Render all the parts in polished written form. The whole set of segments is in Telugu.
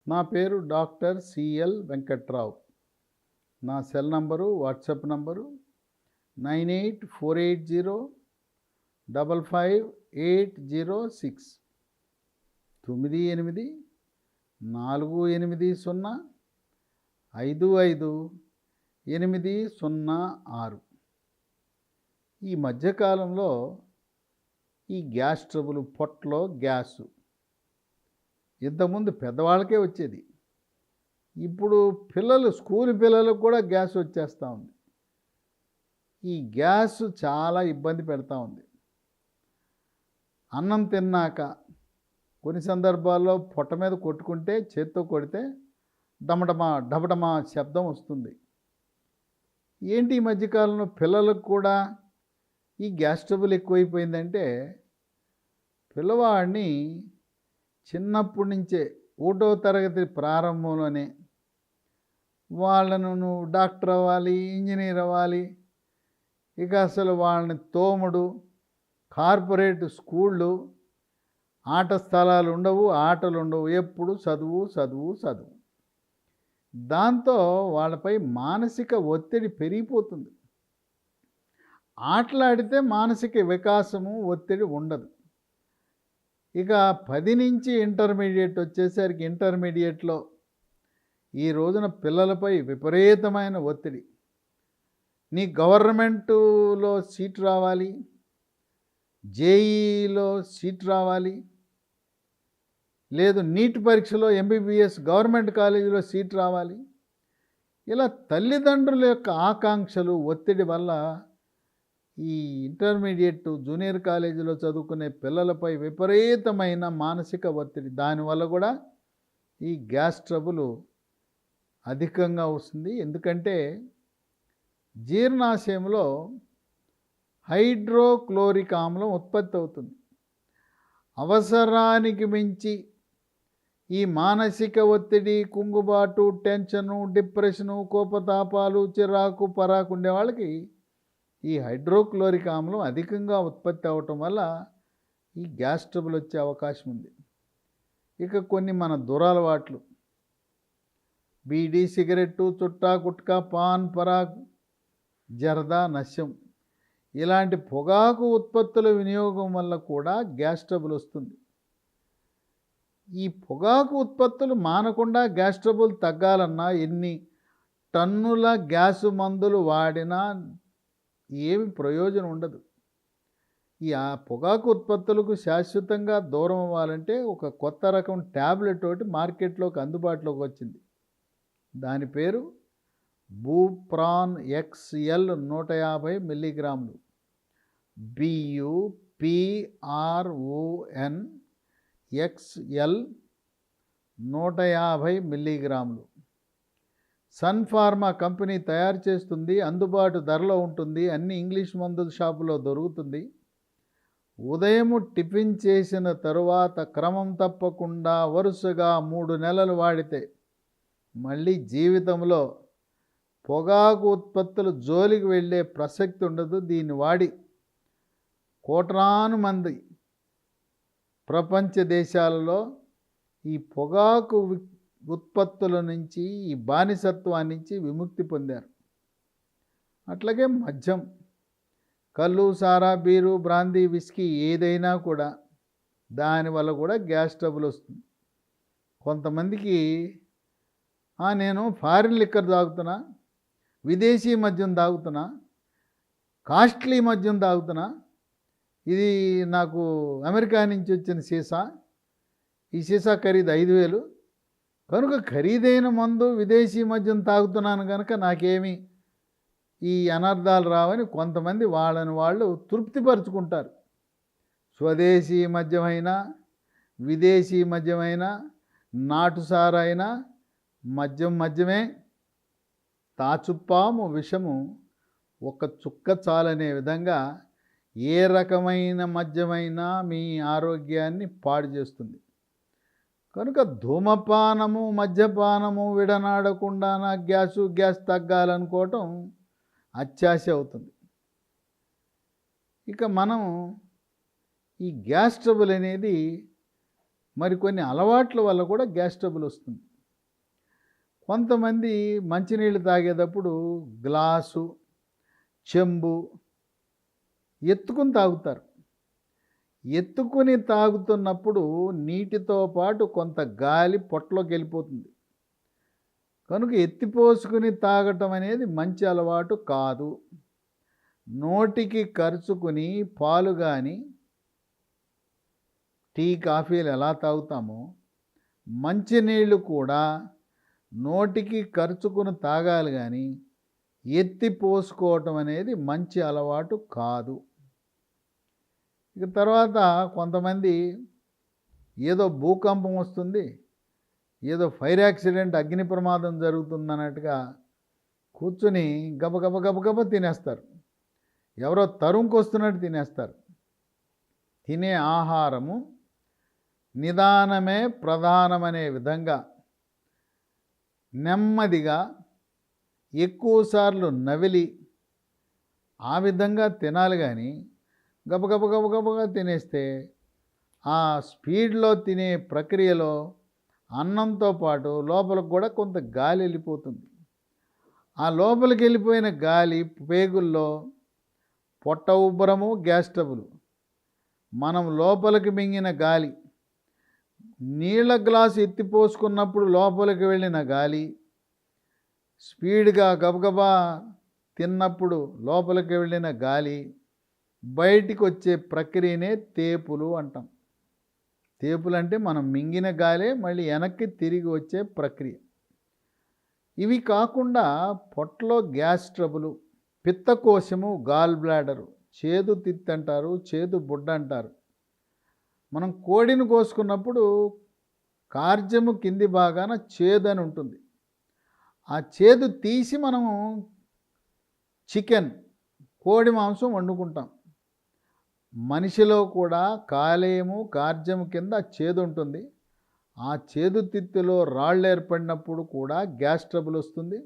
నా పేరు డాక్టర్ సిఎల్ వెంకట్రావు. నా సెల్ నంబరు, వాట్సాప్ నంబరు 9848055806 9840550806. ఈ మధ్యకాలంలో ఈ గ్యాస్ ట్రబుల్, పొట్టలో గ్యాసు ఇంతకుముందు పెద్దవాళ్ళకే వచ్చేది. ఇప్పుడు స్కూల్ పిల్లలకు కూడా గ్యాస్ వచ్చేస్తూ ఉంది. ఈ గ్యాస్ చాలా ఇబ్బంది పెడతా ఉంది. అన్నం తిన్నాక కొన్ని సందర్భాల్లో పొట్ట మీద కొట్టుకుంటే, చేత్తో కొడితే డబడమా శబ్దం వస్తుంది. ఏంటి ఈ మధ్యకాలంలో పిల్లలకు కూడా ఈ గ్యాస్ ట్రబుల్ ఎక్కువైపోయిందంటే, పిల్లవాడిని చిన్నప్పటి నుంచే 1వ తరగతి ప్రారంభంలోనే వాళ్ళను నువ్వు డాక్టర్ అవ్వాలి, ఇంజనీర్ అవ్వాలి, ఇక అసలు వాళ్ళని తోముడు, కార్పొరేట్ స్కూళ్ళు, ఆట స్థలాలు ఉండవు, ఆటలు ఉండవు, ఎప్పుడు చదువు చదువు చదువు. దాంతో వాళ్ళపై మానసిక ఒత్తిడి పెరిగిపోతుంది. ఆటలాడితే మానసిక వికాసము, ఒత్తిడి ఉండదు. ఇక 10 నుంచి ఇంటర్మీడియట్ వచ్చేసరికి ఇంటర్మీడియట్లో ఈ రోజున పిల్లలపై విపరీతమైన ఒత్తిడి. నీ గవర్నమెంటులో సీట్ రావాలి, జేఈలో సీట్ రావాలి, లేదు నీట్ పరీక్షలో ఎంబీబీఎస్ గవర్నమెంట్ కాలేజీలో సీట్ రావాలి. ఇలా తల్లిదండ్రుల యొక్క ఆకాంక్షలు, ఒత్తిడి వల్ల ఈ ఇంటర్మీడియట్, జూనియర్ కాలేజీలో చదువుకునే పిల్లలపై విపరీతమైన మానసిక ఒత్తిడి. దానివల్ల కూడా ఈ గ్యాస్ ట్రబుల్ అధికంగా వస్తుంది. ఎందుకంటే జీర్ణాశయంలో హైడ్రోక్లోరిక్ ఆమ్లం ఉత్పత్తి అవుతుంది. అవసరానికి మించి ఈ మానసిక ఒత్తిడి, కుంగుబాటు, టెన్షను, డిప్రెషను, కోపతాపాలు, చిరాకు, పరాకు ఉండే వాళ్ళకి ఈ హైడ్రోక్లోరిక్ ఆమ్లం అధికంగా ఉత్పత్తి అవటం వల్ల ఈ గ్యాస్ ట్రబుల్ వచ్చే అవకాశం ఉంది. ఇక కొన్ని మన దురలవాట్లు, బీడీ, సిగరెట్టు, చుట్టా, గుట్కా, పాన్, పరాక్, జర్దా, నశ్యం, ఇలాంటి పొగాకు ఉత్పత్తుల వినియోగం వల్ల కూడా గ్యాస్ ట్రబుల్ వస్తుంది. ఈ పొగాకు ఉత్పత్తులు మానకుండా గ్యాస్ ట్రబుల్ తగ్గాలన్నా ఎన్ని టన్నుల గ్యాసు మందులు వాడినా ఏమి ప్రయోజనం ఉండదు. ఈ పొగాకు ఉత్పత్తులకు శాశ్వతంగా దూరం అవ్వాలంటే ఒక కొత్త రకం ట్యాబ్లెట్ ఒకటి మార్కెట్లోకి అందుబాటులోకి వచ్చింది. దాని పేరు బూప్రాన్ XL 150 మిల్లీగ్రాములు, BUPRON XL 150 మిల్లీగ్రాములు. సన్ ఫార్మా కంపెనీ తయారు చేస్తుంది, అందుబాటు ధరలో ఉంటుంది, అన్ని ఇంగ్లీష్ మందుల షాపులో దొరుకుతుంది. ఉదయం టిఫిన్ చేసిన తరువాత క్రమం తప్పకుండా వరుసగా 3 నెలలు వాడితే మళ్ళీ జీవితంలో పొగాకు ఉత్పత్తులు జోలికి వెళ్ళే ప్రసక్తి ఉండదు. దీన్ని వాడి కోట్లాను మంది ప్రపంచ దేశాలలో ఈ పొగాకు ఉత్పత్తుల నుంచి, ఈ బానిసత్వాన్ని నుంచి విముక్తి పొందారు. అట్లాగే మద్యం, కళ్ళు, సారా, బీరు, బ్రాందీ, విస్కీ ఏదైనా కూడా దానివల్ల కూడా గ్యాస్ ట్రబుల్ వస్తుంది. కొంతమందికి నేను ఫారిన్ లిక్కర్ తాగుతున్నా, విదేశీ మద్యం తాగుతున్నా, కాస్ట్లీ మద్యం తాగుతున్నా, ఇది నాకు అమెరికా నుంచి వచ్చిన సీసా, ఈ సీసా ఖరీదు 5,000, కనుక ఖరీదైన మందు, విదేశీ మద్యం తాగుతున్నాను కనుక నాకేమి ఈ అనర్థాలు రావని కొంతమంది వాళ్ళని వాళ్ళు తృప్తిపరుచుకుంటారు. స్వదేశీ మద్యమైనా, విదేశీ మద్యమైనా, నాటుసారైనా మద్యమే. తాచుప్పాము విషము ఒక చుక్క చాలనే విధంగా ఏ రకమైన మద్యమైనా మీ ఆరోగ్యాన్ని పాడు చేస్తుంది. కనుక ధూమపానము, మద్యపానము విడనాడకుండా నా గ్యాస్ తగ్గాలనుకోవటం అత్యాశ అవుతుంది. ఇక మనం ఈ గ్యాస్ ట్రబుల్ అనేది మరికొన్ని అలవాట్ల వల్ల కూడా గ్యాస్ ట్రబుల్ వస్తుంది. కొంతమంది మంచినీళ్ళు తాగేటప్పుడు గ్లాసు, చెంబు ఎత్తుకుని తాగుతారు. ఎత్తుకుని తాగుతున్నప్పుడు నీటితో పాటు కొంత గాలి పొట్టలోకి వెళ్ళిపోతుంది. కనుక ఎత్తిపోసుకుని తాగటం అనేది మంచి అలవాటు కాదు. నోటికి కరుచుకుని పాలు కానీ టీ కాఫీలు ఎలా తాగుతామో మంచినీళ్ళు కూడా నోటికి కరుచుకుని తాగాలి కానీ ఎత్తి పోసుకోవటం అనేది మంచి అలవాటు కాదు. ఇక తర్వాత కొంతమంది ఏదో భూకంపం వస్తుంది, ఏదో ఫైర్ యాక్సిడెంట్, అగ్ని ప్రమాదం జరుగుతుందన్నట్టుగా కూర్చుని గబగబ గబగబ తినేస్తారు. ఎవరో తరుముకొస్తున్నట్టు తినేస్తారు. తినే ఆహారము నిదానమే ప్రధానమనే విధంగా నెమ్మదిగా ఎక్కువసార్లు నవిలి ఆ విధంగా తినాలి కానీ గబగబ గబగబగా తినేస్తే ఆ స్పీడ్లో తినే ప్రక్రియలో అన్నంతో పాటు లోపలికి కూడా కొంత గాలి వెళ్ళిపోతుంది. ఆ లోపలికి వెళ్ళిపోయిన గాలి పేగుల్లో పొట్ట ఉబ్బరము, గ్యాస్ ట్రబుల్. మనం లోపలికి మింగిన గాలి, నీళ్ళ గ్లాసు ఎత్తిపోసుకున్నప్పుడు లోపలికి వెళ్ళిన గాలి, స్పీడ్గా గబగబా తిన్నప్పుడు లోపలికి వెళ్ళిన గాలి బయటికి వచ్చే ప్రక్రియనే తేపులు అంటాం. తేపులు అంటే మనం మింగిన గాలే మళ్ళీ వెనక్కి తిరిగి వచ్చే ప్రక్రియ. ఇవి కాకుండా పొట్టలో గ్యాస్ ట్రబులు, పిత్తకోశము, గాల్ బ్లాడరు, చేదు తిత్తి అంటారు, చేదు బుడ్డ అంటారు. మనం కోడిని కోసుకున్నప్పుడు కార్జము కింది భాగాన చేదు అని ఉంటుంది. ఆ చేదు తీసి మనము చికెన్, కోడి మాంసం వండుకుంటాం. మనిషిలో కూడా కాలేయము, కార్జము కింద చేదు ఉంటుంది. ఆ చేదు తిత్తిలో రాళ్ళు ఏర్పడినప్పుడు కూడా గ్యాస్ ట్రబుల్ వస్తుంది.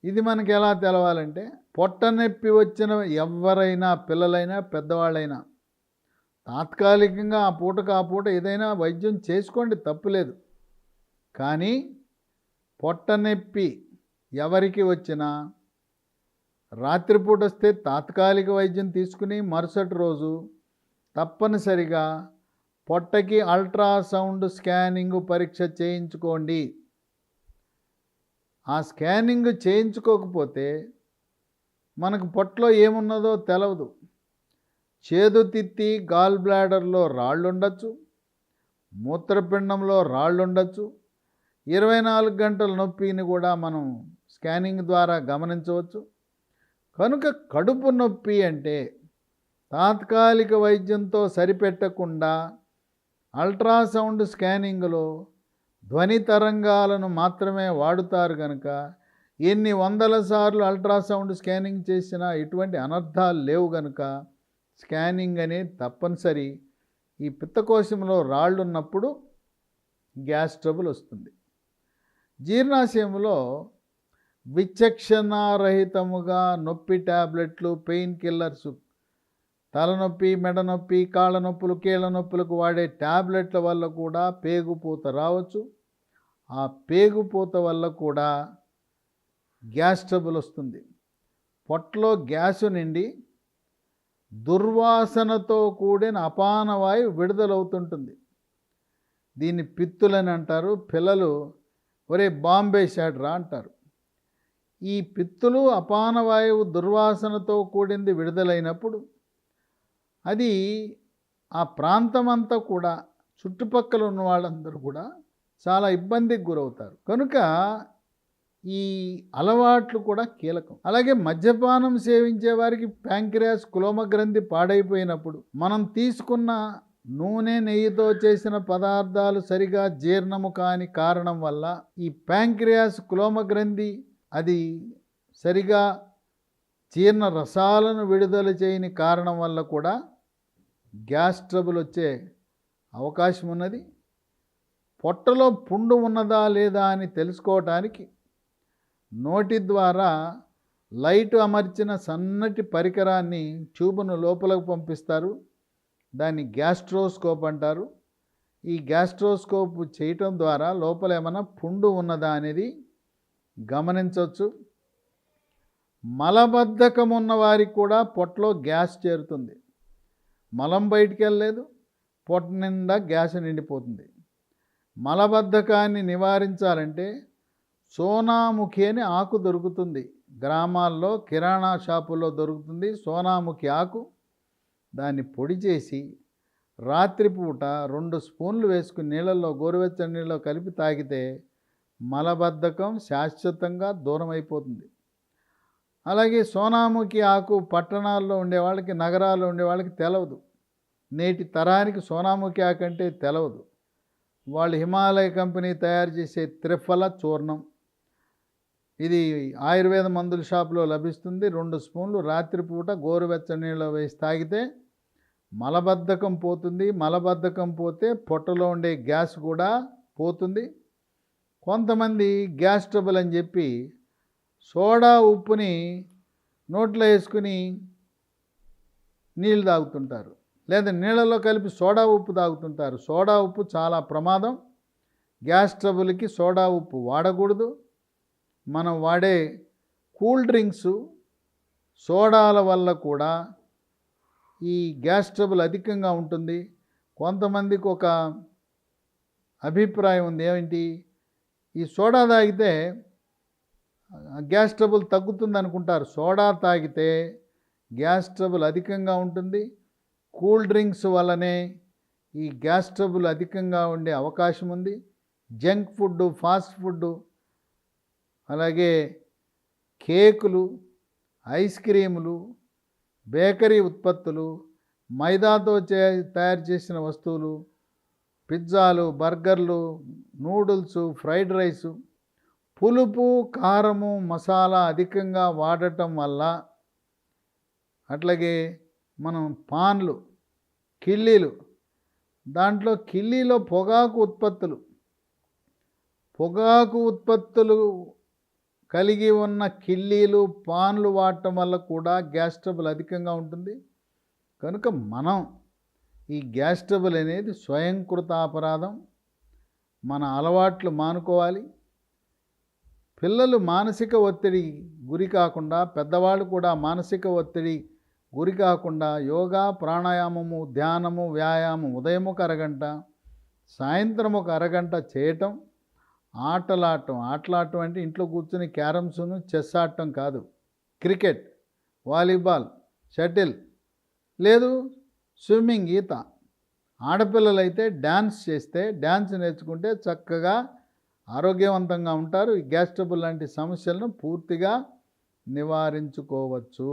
ఇది మనకి ఎలా తెలవాలంటే, పొట్ట నొప్పి వచ్చిన ఎవరైనా, పిల్లలైనా పెద్దవాళ్ళైనా తాత్కాలికంగా ఆ పూట ఏదైనా వైద్యం చేసుకోండి, తప్పులేదు. కానీ పొట్ట నొప్పి ఎవరికి వచ్చినా రాత్రిపూట వస్తే తాత్కాలిక వైద్యం తీసుకుని మరుసటి రోజు తప్పనిసరిగా పొట్టకి అల్ట్రాసౌండ్ స్కానింగ్ పరీక్ష చేయించుకోండి. ఆ స్కానింగ్ చేయించుకోకపోతే మనకు పొట్టలో ఏమున్నదో తెలవదు. చేదు తిత్తి, గాల్ బ్లాడర్లో రాళ్ళు ఉండొచ్చు, మూత్రపిండంలో రాళ్ళు ఉండొచ్చు. 24 గంటల నొప్పిని కూడా మనం స్కానింగ్ ద్వారా గమనించవచ్చు. కనుక కడుపు నొప్పి అంటే తాత్కాలిక వైద్యంతో సరిపెట్టకుండా అల్ట్రాసౌండ్ స్కానింగ్లో ధ్వని తరంగాలను మాత్రమే వాడుతారు. కనుక ఎన్ని వందల సార్లు అల్ట్రాసౌండ్ స్కానింగ్ చేసినా ఎటువంటి అనర్థాలు లేవు. కనుక స్కానింగ్ అనేది తప్పనిసరి. ఈ పిత్తకోశంలో రాళ్ళు ఉన్నప్పుడు గ్యాస్ ట్రబుల్ వస్తుంది. జీర్ణాశయంలో విచక్షణారహితముగా నొప్పి టాబ్లెట్లు, పెయిన్ కిల్లర్స్, తలనొప్పి, మెడ నొప్పి, కాళ్ళ నొప్పులు, కీళ్ళ నొప్పులకు వాడే టాబ్లెట్ల వల్ల కూడా పేగుపూత రావచ్చు. ఆ పేగుపూత వల్ల కూడా గ్యాస్ ట్రబుల్ వస్తుంది. పొట్టలో గ్యాసు నిండి దుర్వాసనతో కూడిన అపానవాయువు విడుదలవుతుంటుంది. దీన్ని పిత్తులని అంటారు. పిల్లలు ఒరే బాంబే షాడ్రా అంటారు. ఈ పిత్తులు, అపానవాయువు దుర్వాసనతో కూడింది విడుదలైనప్పుడు అది ఆ ప్రాంతమంతా కూడా, చుట్టుపక్కల ఉన్న వాళ్ళందరూ కూడా చాలా ఇబ్బందికి గురవుతారు. కనుక ఈ అలవాట్లు కూడా కీలకం. అలాగే మద్యపానం సేవించే వారికి ప్యాంక్రియాస్, కులోమ గ్రంథి పాడైపోయినప్పుడు మనం తీసుకున్న నూనె, నెయ్యితో చేసిన పదార్థాలు సరిగా జీర్ణము కాని కారణం వల్ల ఈ ప్యాంక్రియాస్, కులోమ గ్రంథి అది సరిగా జీర్ణ రసాలను విడుదల చేయని కారణం వల్ల కూడా గ్యాస్ ట్రబుల్ వచ్చే అవకాశం ఉన్నది. పొట్టలో పుండు ఉన్నదా లేదా అని తెలుసుకోవటానికి నోటి ద్వారా లైట్ అమర్చిన సన్నటి పరికరాన్ని, ట్యూబ్ను లోపలకు పంపిస్తారు. దాన్ని గ్యాస్ట్రోస్కోప్ అంటారు. ఈ గ్యాస్ట్రోస్కోప్ చేయటం ద్వారా లోపల ఏమైనా పుండు ఉన్నదా అనేది గమనించవచ్చు. మలబద్ధకం ఉన్న వారికి కూడా పొట్టలో గ్యాస్ చేరుతుంది. మలం బయటికి వెళ్ళలేదు, పొట్ట నిండా గ్యాస్ నిండిపోతుంది. మలబద్ధకాన్ని నివారించాలంటే సోనాముఖి అని ఆకు దొరుకుతుంది. గ్రామాల్లో కిరాణా షాపుల్లో దొరుకుతుంది సోనాముఖి ఆకు. దాన్ని పొడి చేసి రాత్రిపూట 2 స్పూన్లు వేసుకుని నీళ్ళల్లో, గోరువెచ్చని నీళ్ళలో కలిపి తాగితే మలబద్ధకం శాశ్వతంగా దూరం అయిపోతుంది. అలాగే సోనాముఖి ఆకు పట్టణాల్లో ఉండే వాళ్ళకి, నగరాల్లో ఉండే వాళ్ళకి తెలవదు. నేటి తరానికి సోనాముఖి ఆకు అంటే తెలవదు. వాళ్ళు హిమాలయ కంపెనీ తయారు చేసే త్రిఫల చూర్ణం, ఇది ఆయుర్వేద మందుల షాపులో లభిస్తుంది. 2 స్పూన్లు రాత్రిపూట గోరువెచ్చని నీళ్ళలో వేసి తాగితే మలబద్ధకం పోతుంది. మలబద్ధకం పోతే పొట్టలో ఉండే గ్యాస్ కూడా పోతుంది. కొంతమంది గ్యాస్ ట్రబుల్ అని చెప్పి సోడా ఉప్పుని నోట్లో వేసుకుని నీళ్ళు తాగుతుంటారు, లేదా నీళ్ళలో కలిపి సోడా ఉప్పు తాగుతుంటారు. సోడా ఉప్పు చాలా ప్రమాదం. గ్యాస్ ట్రబుల్కి సోడా ఉప్పు వాడకూడదు. మనం వాడే కూల్ డ్రింక్స్, సోడాల వల్ల కూడా ఈ గ్యాస్ ట్రబుల్ అధికంగా ఉంటుంది. కొంతమందికి ఒక అభిప్రాయం ఉంది, ఏమిటి, ఈ సోడా తాగితే గ్యాస్ ట్రబుల్ తగ్గుతుంది అనుకుంటారు. సోడా తాగితే గ్యాస్ ట్రబుల్ అధికంగా ఉంటుంది. కూల్ డ్రింక్స్ వల్లనే ఈ గ్యాస్ ట్రబుల్ అధికంగా ఉండే అవకాశం ఉంది. జంక్ ఫుడ్, ఫాస్ట్ ఫుడ్, అలాగే కేకులు, ఐస్ క్రీములు, బేకరీ ఉత్పత్తులు, మైదాతో తయారు చేసిన వస్తువులు, పిజ్జాలు, బర్గర్లు, నూడిల్స్, ఫ్రైడ్ రైసు, పులుపు, కారము, మసాలా అధికంగా వాడటం వల్ల, అట్లాగే మనం పాన్లు, కిళ్ళీలు, దాంట్లో కిళ్ళీలో పొగాకు ఉత్పత్తులు కలిగి ఉన్న కిళ్ళీలు, పాన్లు వాడటం వల్ల కూడా గ్యాస్ ట్రబుల్ అధికంగా ఉంటుంది. కనుక మనం ఈ గ్యాస్ ట్రబుల్ అనేది స్వయంకృత అపరాధం. మన అలవాట్లు మానుకోవాలి. పిల్లలు మానసిక ఒత్తిడి గురి కాకుండా, పెద్దవాళ్ళు కూడా మానసిక ఒత్తిడి గురి కాకుండా యోగా, ప్రాణాయామము, ధ్యానము, వ్యాయామం ఉదయం ఒక అరగంట, సాయంత్రం ఒక అరగంట చేయటం. ఆటలాడటం అంటే ఇంట్లో కూర్చొని క్యారమ్స్ను, చెస్ ఆడటం కాదు. క్రికెట్, వాలీబాల్, షటిల్, లేదు స్విమ్మింగ్, ఈత. ఆడపిల్లలైతే డ్యాన్స్ చేస్తే, డ్యాన్స్ నేర్చుకుంటే చక్కగా ఆరోగ్యవంతంగా ఉంటారు. ఈ గ్యాస్ ట్రబుల్ లాంటి సమస్యలను పూర్తిగా నివారించుకోవచ్చు.